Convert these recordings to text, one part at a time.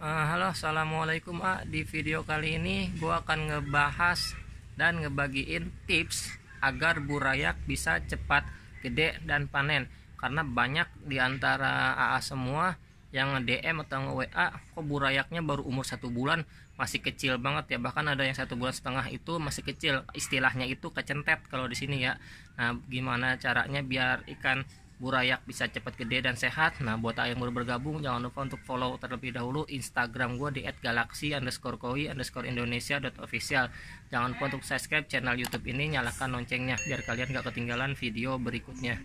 Halo, assalamualaikum. Di video kali ini gue akan ngebahas dan ngebagiin tips agar burayak bisa cepat gede dan panen. Karena banyak diantara AA semua yang nge-DM atau nge-WA, kok burayaknya baru umur 1 bulan, masih kecil banget ya. Bahkan ada yang 1,5 bulan itu masih kecil. Istilahnya itu kecentet kalau di sini ya. Nah, gimana caranya biar ikan burayak bisa cepat gede dan sehat? Nah, buat yang baru bergabung, jangan lupa untuk follow terlebih dahulu Instagram gue di @galaxy_koi_indonesia.official. Jangan lupa untuk subscribe channel YouTube ini, nyalakan loncengnya biar kalian gak ketinggalan video berikutnya.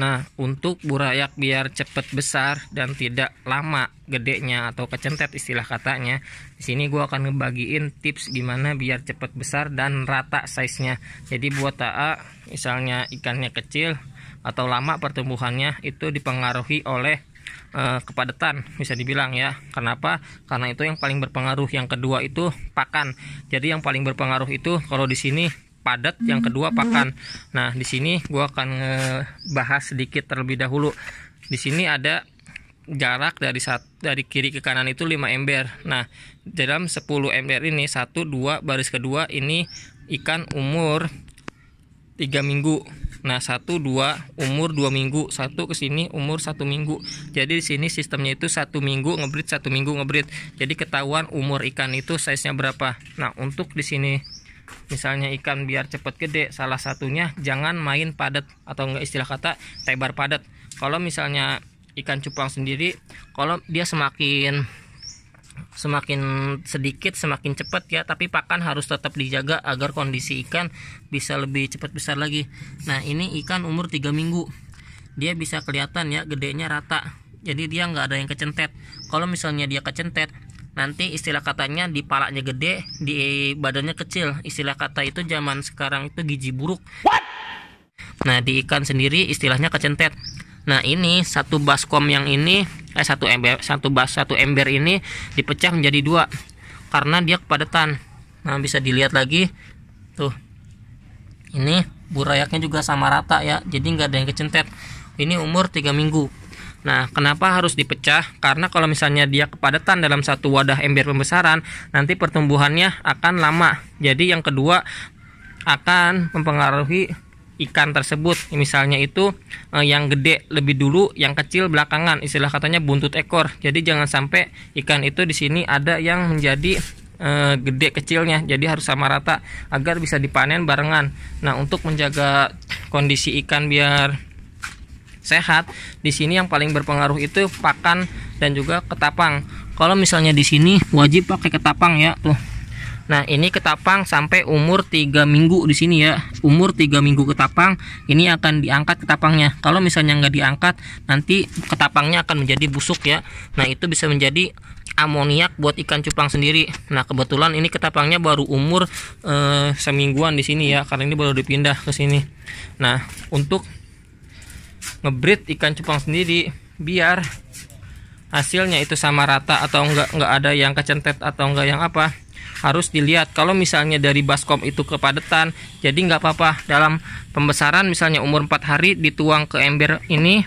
Nah, untuk burayak biar cepet besar dan tidak lama gedenya atau kecentet istilah katanya, di sini gua akan ngebagiin tips gimana biar cepet besar dan rata size-nya. Jadi buat AA, misalnya ikannya kecil atau lama pertumbuhannya, itu dipengaruhi oleh kepadatan, bisa dibilang ya. Kenapa? Karena itu yang paling berpengaruh. Yang kedua itu pakan. Jadi yang paling berpengaruh itu kalau di sini padat, yang kedua pakan. Nah, di sini gua akan bahas sedikit terlebih dahulu. Di sini ada jarak dari kiri ke kanan itu 5 ember. Nah, dalam 10 ember ini 1, 2 baris kedua ini ikan umur 3 minggu. Nah, 1, 2 umur 2 minggu, 1 ke sini umur 1 minggu. Jadi di sini sistemnya itu 1 minggu ngebreed, 1 minggu ngebreed. Jadi ketahuan umur ikan itu size-nya berapa. Nah, untuk di sini misalnya ikan biar cepat gede, salah satunya jangan main padat atau enggak istilah kata tebar padat. Kalau misalnya ikan cupang sendiri, kalau dia semakin sedikit semakin cepat ya, tapi pakan harus tetap dijaga agar kondisi ikan bisa lebih cepat besar lagi. Nah, ini ikan umur 3 minggu, dia bisa kelihatan ya gedenya rata, jadi dia nggak ada yang kecentet. Kalau misalnya dia kecentet, nanti istilah katanya di palanya gede, di badannya kecil. Istilah kata itu zaman sekarang itu gizi buruk. Nah, di ikan sendiri istilahnya kecentet. Nah, ini satu baskom yang ini satu ember ini dipecah menjadi 2 karena dia kepadatan. Nah, bisa dilihat lagi tuh, ini burayaknya juga sama rata ya, jadi nggak ada yang kecentet. Ini umur 3 minggu. Nah, kenapa harus dipecah? Karena kalau misalnya dia kepadatan dalam satu wadah ember pembesaran, nanti pertumbuhannya akan lama. Jadi yang kedua akan mempengaruhi ikan tersebut. Misalnya itu yang gede lebih dulu, yang kecil belakangan. Istilah katanya buntut ekor. Jadi jangan sampai ikan itu di sini ada yang menjadi gede kecilnya. Jadi harus sama rata agar bisa dipanen barengan. Nah, untuk menjaga kondisi ikan biar sehat, di sini yang paling berpengaruh itu pakan dan juga ketapang. Kalau misalnya di sini wajib pakai ketapang ya tuh. Nah, ini ketapang sampai umur 3 minggu di sini ya. Umur 3 minggu ketapang ini akan diangkat ketapangnya. Kalau misalnya nggak diangkat, nanti ketapangnya akan menjadi busuk ya. Nah, itu bisa menjadi amoniak buat ikan cupang sendiri. Nah, kebetulan ini ketapangnya baru umur semingguan di sini ya, karena ini baru dipindah ke sini. Nah, untuk ngebreed ikan cupang sendiri biar hasilnya itu sama rata atau enggak ada yang kecentet atau enggak yang apa, harus dilihat. Kalau misalnya dari baskom itu kepadatan, jadi nggak apa-apa. Dalam pembesaran misalnya umur 4 hari dituang ke ember ini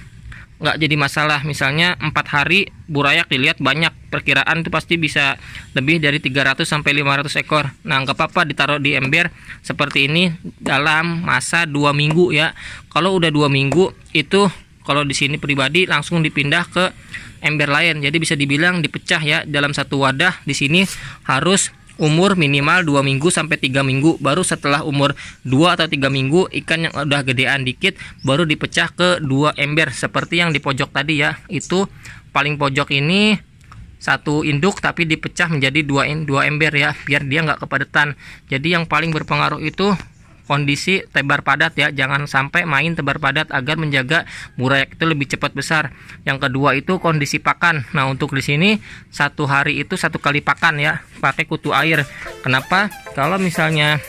nggak jadi masalah. Misalnya 4 hari burayak dilihat banyak, perkiraan itu pasti bisa lebih dari 300 sampai 500 ekor. Nah, nggak apa-apa ditaruh di ember seperti ini dalam masa 2 minggu ya. Kalau udah 2 minggu itu, kalau di sini pribadi langsung dipindah ke ember lain. Jadi bisa dibilang dipecah ya. Dalam satu wadah di sini harus umur minimal 2 minggu sampai 3 minggu. Baru setelah umur 2 atau 3 minggu ikan yang udah gedean dikit baru dipecah ke 2 ember seperti yang di pojok tadi ya. Itu paling pojok ini 1 induk tapi dipecah menjadi 2 ember ya, biar dia nggak kepadatan. Jadi yang paling berpengaruh itu kondisi tebar padat ya, jangan sampai main tebar padat agar menjaga burayak itu lebih cepat besar. Yang kedua itu kondisi pakan. Nah untuk di sini satu hari itu 1 kali pakan ya, pakai kutu air. Kenapa? Kalau misalnya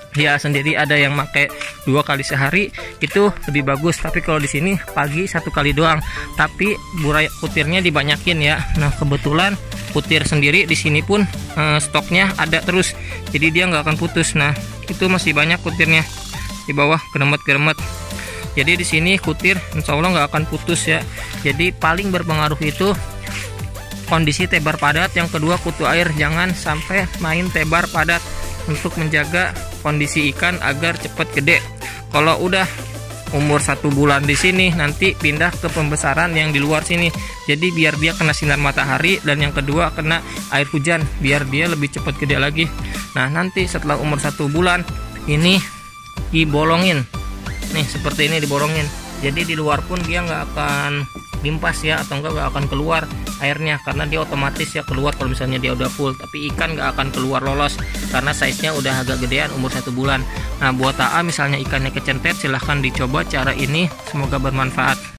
dia sendiri ada yang pakai 2 kali sehari itu lebih bagus, tapi kalau di sini pagi 1 kali doang, tapi burayak kutirnya dibanyakin ya. Nah kebetulan kutir sendiri di sini pun stoknya ada terus, jadi dia nggak akan putus. Nah itu masih banyak kutirnya di bawah, geremet-geremet. Jadi di sini kutir insya Allah nggak akan putus ya. Jadi paling berpengaruh itu kondisi tebar padat, yang kedua kutu air. Jangan sampai main tebar padat untuk menjaga kondisi ikan agar cepat gede. Kalau udah umur 1 bulan di sini, nanti pindah ke pembesaran yang di luar sini. Jadi biar dia kena sinar matahari, dan yang kedua kena air hujan biar dia lebih cepat gede lagi. Nah nanti setelah umur 1 bulan ini dibolongin nih, seperti ini dibolongin. Jadi di luar pun dia nggak akan limpas ya, atau nggak akan keluar airnya, karena dia otomatis ya keluar kalau misalnya dia udah full. Tapi ikan nggak akan keluar lolos karena size nya udah agak gedean umur 1 bulan. Nah buat AA misalnya ikannya kecentet, silahkan dicoba cara ini, semoga bermanfaat.